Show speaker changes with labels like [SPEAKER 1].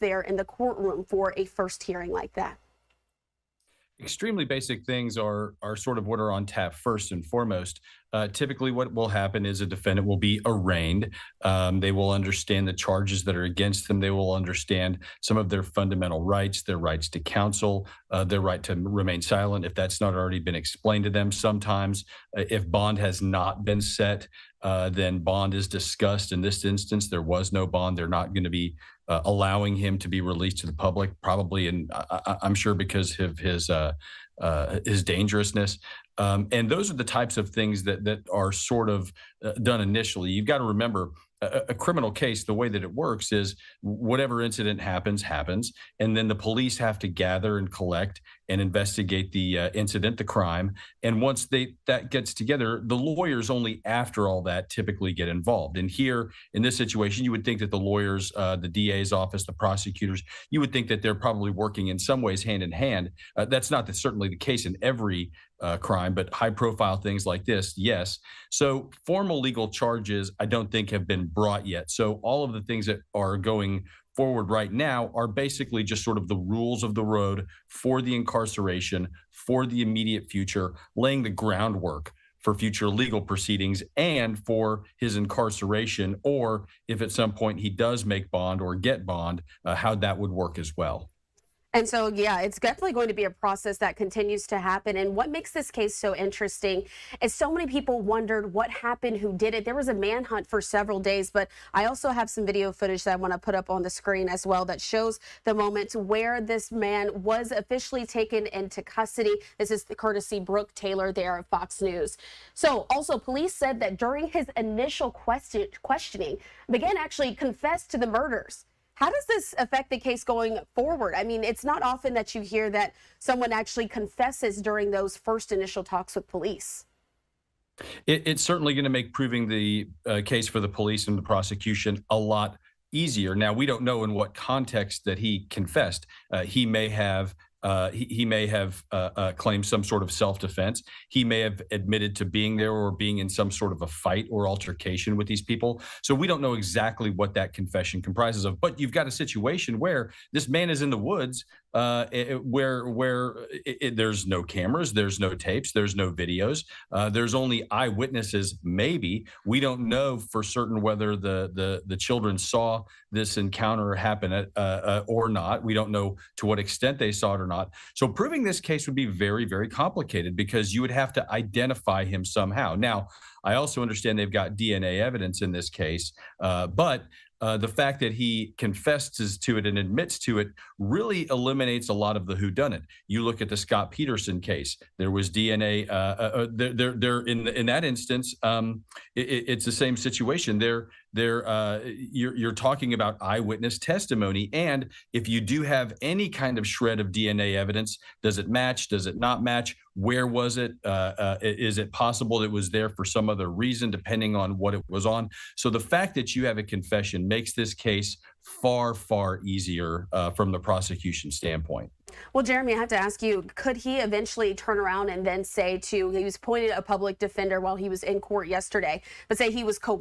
[SPEAKER 1] there in the courtroom for a first hearing like that?
[SPEAKER 2] Extremely basic things are sort of what are on tap first and foremost. Typically, what will happen is a defendant will be arraigned. They will understand the charges that are against them. They will understand some of their fundamental rights, their rights to counsel, their right to remain silent if that's not already been explained to them. Sometimes, if bond has not been set, then bond is discussed. In this instance, there was no bond. They're not going to be allowing him to be released to the public, probably, and I'm sure because of his dangerousness. And those are the types of things that are sort of done initially. You've got to remember a criminal case, the way that it works is whatever incident happens, and then the police have to gather and collect and investigate the incident, the crime. And once that gets together, the lawyers only after all that typically get involved. And here in this situation, you would think that the lawyers, the DA's office, the prosecutors, you would think that they're probably working in some ways hand in hand. That's not certainly the case in every crime, but high profile things like this, yes. So formal legal charges, I don't think have been brought yet. So all of the things that are going forward right now are basically just sort of the rules of the road for the incarceration, for the immediate future, laying the groundwork for future legal proceedings and for his incarceration, or if at some point he does make bond or get bond, how that would work as well.
[SPEAKER 1] And so, yeah, it's definitely going to be a process that continues to happen. And what makes this case so interesting is so many people wondered what happened, who did it. There was a manhunt for several days, but I also have some video footage that I want to put up on the screen as well that shows the moment where this man was officially taken into custody. This is the courtesy Brooke Taylor there at Fox News. So also police said that during his initial questioning, McGinn actually confessed to the murders. How does this affect the case going forward? I mean, it's not often that you hear that someone actually confesses during those first initial talks with police.
[SPEAKER 2] It's certainly going to make proving the case for the police and the prosecution a lot easier. Now, we don't know in what context that he confessed. He may have claimed some sort of self-defense. He may have admitted to being there or being in some sort of a fight or altercation with these people. So we don't know exactly what that confession comprises of. But you've got a situation where this man is in the woods, where there's no cameras, there's no tapes, there's no videos, there's only eyewitnesses. Maybe we don't know for certain whether the children saw this encounter happen or not. We don't know to what extent they saw it or not. So proving this case would be very, very complicated because you would have to identify him somehow. Now, I also understand they've got DNA evidence in this case, but the fact that he confesses to it and admits to it really eliminates a lot of the whodunit. You look at the Scott Peterson case; there was DNA. In that instance, it's the same situation. You're talking about eyewitness testimony, and if you do have any kind of shred of DNA evidence, does it match? Does it not match? Where was it? Is it possible it was there for some other reason, depending on what it was on? So the fact that you have a confession makes this case far, far easier from the prosecution standpoint.
[SPEAKER 1] Well, Jeremy, I have to ask you, could he eventually turn around and then say he was appointed a public defender while he was in court yesterday, but say he was coerced